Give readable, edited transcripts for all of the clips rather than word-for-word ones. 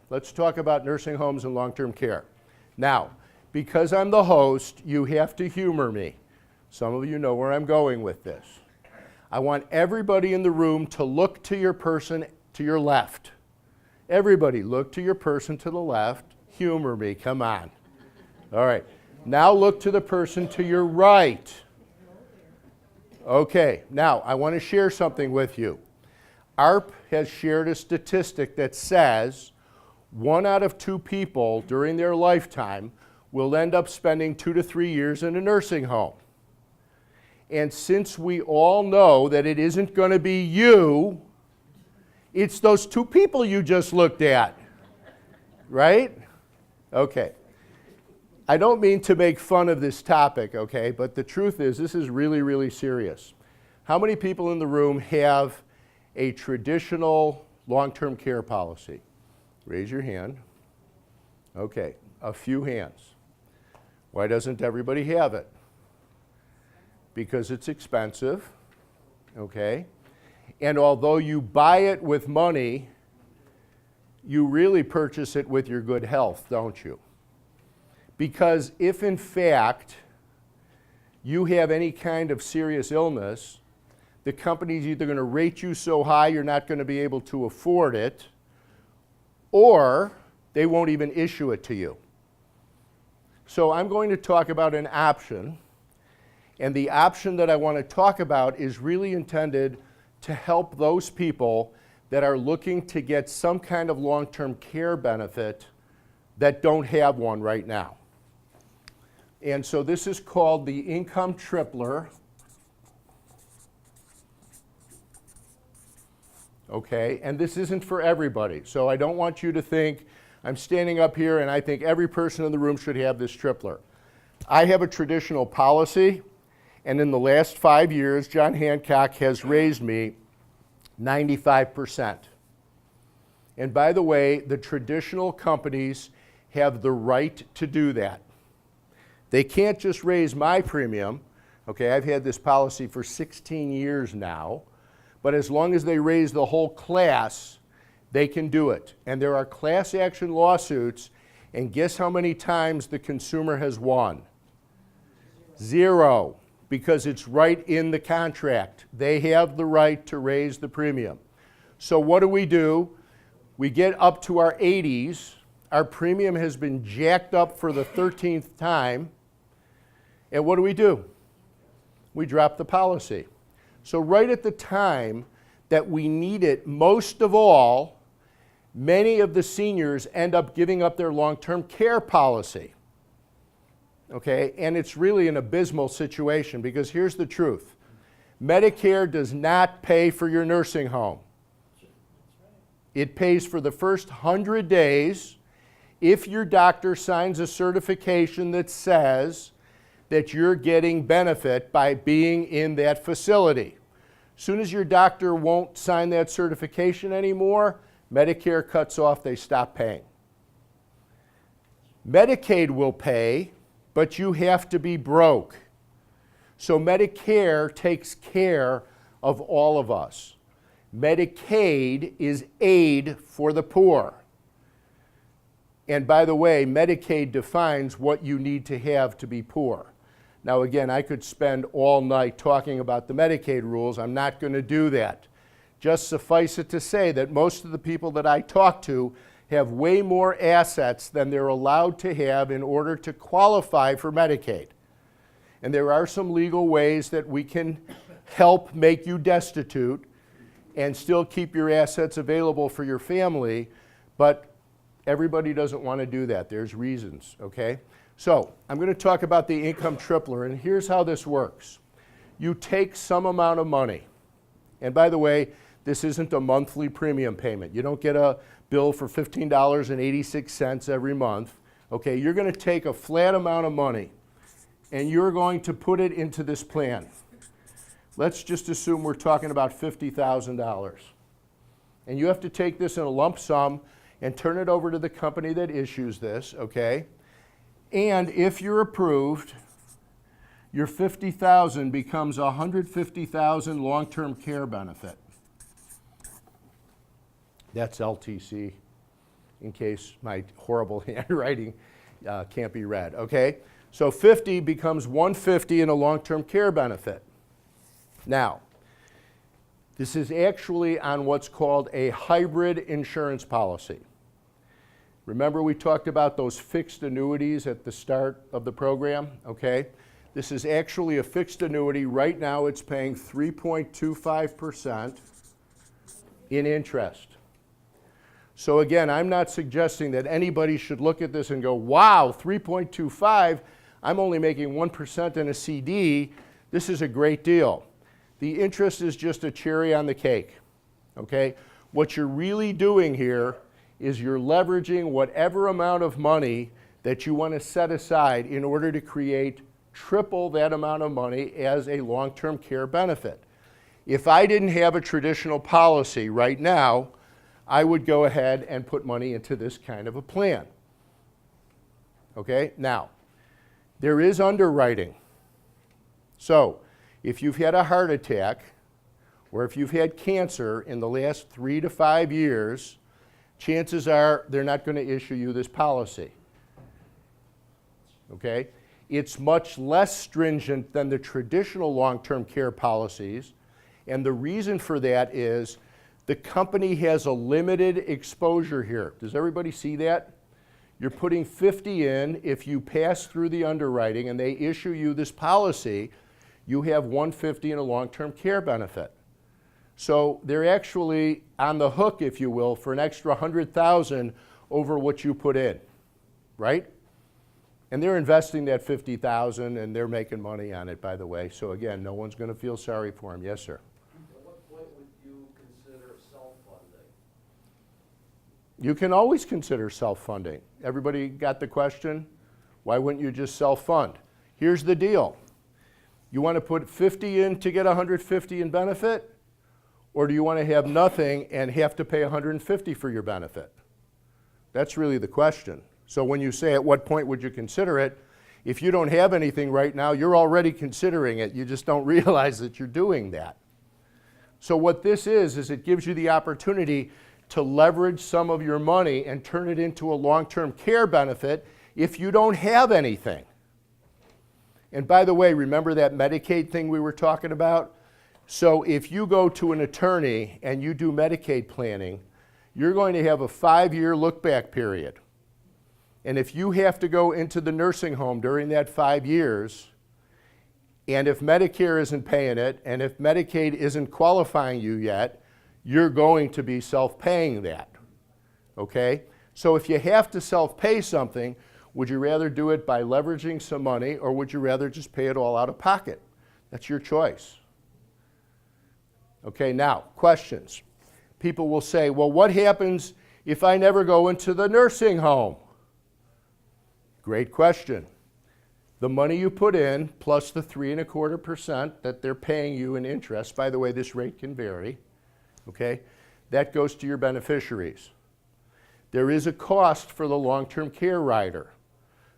Let's talk about nursing homes and long-term care. Now, because I'm the host, you have to humor me. Some of you know where I'm going with this. I want everybody in the room to look to your person to your left. Everybody, look to your person to the left. Humor me, come on. All right, now look to the person to your right. Okay, now I want to share something with you. AARP has shared a statistic that says 1 out of 2 people during their lifetime will end up spending 2 to 3 years in a nursing home. And since we all know that it isn't going to be you, it's those 2 people you just looked at, right? Okay. I don't mean to make fun of this topic, okay, but the truth is this is really, really serious. How many people in the room have a traditional long-term care policy? Raise your hand. Okay, a few hands. Why doesn't everybody have it? Because it's expensive, okay? And although you buy it with money, you really purchase it with your good health, don't you? Because if in fact you have any kind of serious illness, the company's either going to rate you so high you're not going to be able to afford it, or they won't even issue it to you. So I'm going to talk about an option, and the option that I want to talk about is really intended to help those people that are looking to get some kind of long-term care benefit that don't have one right now. And so this is called the income tripler. Okay, and this isn't for everybody. So I don't want you to think I'm standing up here and I think every person in the room should have this tripler. I have a traditional policy, and in the last 5 years, John Hancock has raised me 95%. And by the way, the traditional companies have the right to do that. They can't just raise my premium. Okay, I've had this policy for 16 years now, but as long as they raise the whole class, they can do it. And there are class action lawsuits, and guess how many times the consumer has won? 0, because it's right in the contract. They have the right to raise the premium. So what do? We get up to our 80s, our premium has been jacked up for the 13th time, and what do? We drop the policy. So right at the time that we need it most of all, many of the seniors end up giving up their long-term care policy. Okay, and it's really an abysmal situation because here's the truth. Medicare does not pay for your nursing home. It pays for the first 100 days if your doctor signs a certification that says that you're getting benefit by being in that facility. As soon as your doctor won't sign that certification anymore, Medicare cuts off, they stop paying. Medicaid will pay, but you have to be broke. So Medicare takes care of all of us. Medicaid is aid for the poor. And by the way, Medicaid defines what you need to have to be poor. Now again, I could spend all night talking about the Medicaid rules. I'm not going to do that. Just suffice it to say that most of the people that I talk to have way more assets than they're allowed to have in order to qualify for Medicaid. And there are some legal ways that we can help make you destitute and still keep your assets available for your family, but everybody doesn't want to do that. There's reasons, okay? So I'm going to talk about the income tripler, and here's how this works. You take some amount of money, and by the way, this isn't a monthly premium payment. You don't get a bill for $15.86 every month. Okay, you're going to take a flat amount of money, and you're going to put it into this plan. Let's just assume we're talking about $50,000. And you have to take this in a lump sum and turn it over to the company that issues this, okay? And if you're approved, your $50,000 becomes a $150,000 long-term care benefit. That's LTC. in case my horrible handwriting can't be read, okay? So 50 becomes 150 in a long-term care benefit. Now, this is actually on what's called a hybrid insurance policy. Remember we talked about those fixed annuities at the start of the program, okay? This is actually a fixed annuity. Right now it's paying 3.25% in interest. So again, I'm not suggesting that anybody should look at this and go, wow, 3.25, I'm only making 1% in a CD. This is a great deal. The interest is just a cherry on the cake, okay? What you're really doing here is you're leveraging whatever amount of money that you want to set aside in order to create triple that amount of money as a long-term care benefit. If I didn't have a traditional policy right now, I would go ahead and put money into this kind of a plan. Okay, now, there is underwriting. So, if you've had a heart attack, or if you've had cancer in the last 3 to 5 years, chances are they're not going to issue you this policy. Okay? It's much less stringent than the traditional long-term care policies, and the reason for that is the company has a limited exposure here. Does everybody see that? You're putting 50 in. If you pass through the underwriting and they issue you this policy, you have 150 in a long-term care benefit. So they're actually on the hook, if you will, for an extra $100,000 over what you put in, right? And they're investing that $50,000 and they're making money on it, by the way. So again, no one's going to feel sorry for them. Yes, sir. At what point would you consider self-funding? You can always consider self-funding. Everybody got the question? Why wouldn't you just self-fund? Here's the deal. You want to put 50 in to get 150 in benefit? Or do you want to have nothing and have to pay 150 for your benefit? That's really the question. So when you say at what point would you consider it, if you don't have anything right now, you're already considering it. You just don't realize that you're doing that. So what this is it gives you the opportunity to leverage some of your money and turn it into a long-term care benefit if you don't have anything. And by the way, remember that Medicaid thing we were talking about? So if you go to an attorney and you do Medicaid planning, you're going to have a 5-year look-back period. And if you have to go into the nursing home during that 5 years, and if Medicare isn't paying it, and if Medicaid isn't qualifying you yet, you're going to be self-paying that, okay? So if you have to self-pay something, would you rather do it by leveraging some money, or would you rather just pay it all out of pocket? That's your choice. Okay, now, questions. People will say, well, what happens if I never go into the nursing home? Great question. The money you put in, plus the 3.25% that they're paying you in interest, by the way, this rate can vary, okay, that goes to your beneficiaries. There is a cost for the long-term care rider.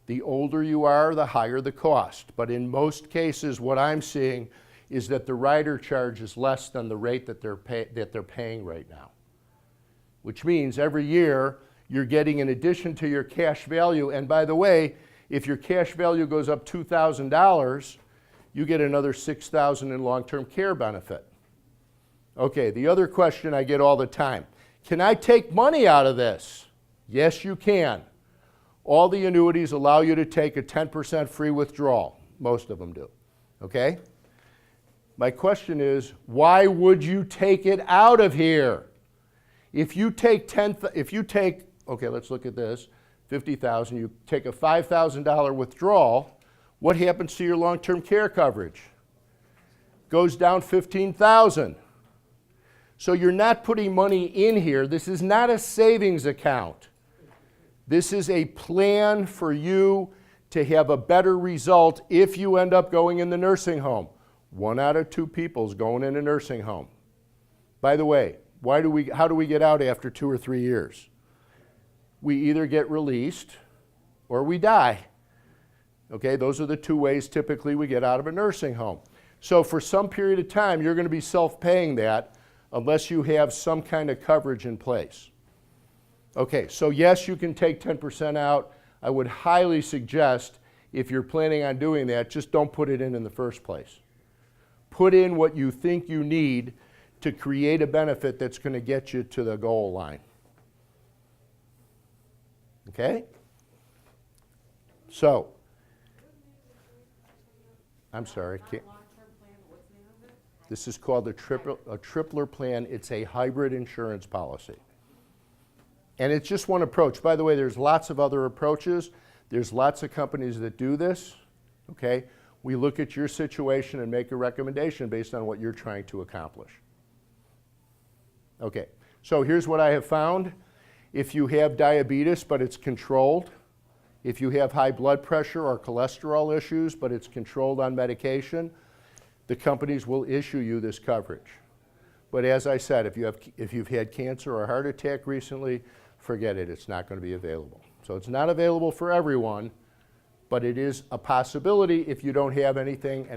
The older you are, the higher the cost. But in most cases, what I'm seeing is that the rider charge is less than the rate that they're paying right now. Which means every year you're getting in addition to your cash value, and by the way, if your cash value goes up $2,000, you get another $6,000 in long-term care benefit. Okay, the other question I get all the time, can I take money out of this? Yes, you can. All the annuities allow you to take a 10% free withdrawal. Most of them do, okay? My question is, why would you take it out of here? If you take, okay, let's look at this, 50,000, you take a $5,000 withdrawal, what happens to your long-term care coverage? Goes down 15,000. So you're not putting money in here. This is not a savings account. This is a plan for you to have a better result if you end up going in the nursing home. 1 out of 2 people is going in a nursing home. By the way, how do we get out after 2 or 3 years? We either get released or we die. Okay, those are the 2 ways typically we get out of a nursing home. So for some period of time, you're going to be self-paying that unless you have some kind of coverage in place. Okay, so yes, you can take 10% out. I would highly suggest, if you're planning on doing that, just don't put it in the first place. Put in what you think you need to create a benefit that's going to get you to the goal line. Okay? So, I'm sorry. This is called a tripler plan. It's a hybrid insurance policy. And it's just one approach. By the way, there's lots of other approaches. There's lots of companies that do this. Okay? We look at your situation and make a recommendation based on what you're trying to accomplish. Okay, so here's what I have found. If you have diabetes but it's controlled, if you have high blood pressure or cholesterol issues but it's controlled on medication, the companies will issue you this coverage. But as I said, if you've had cancer or a heart attack recently, forget it, it's not going to be available. So it's not available for everyone, but it is a possibility if you don't have anything. And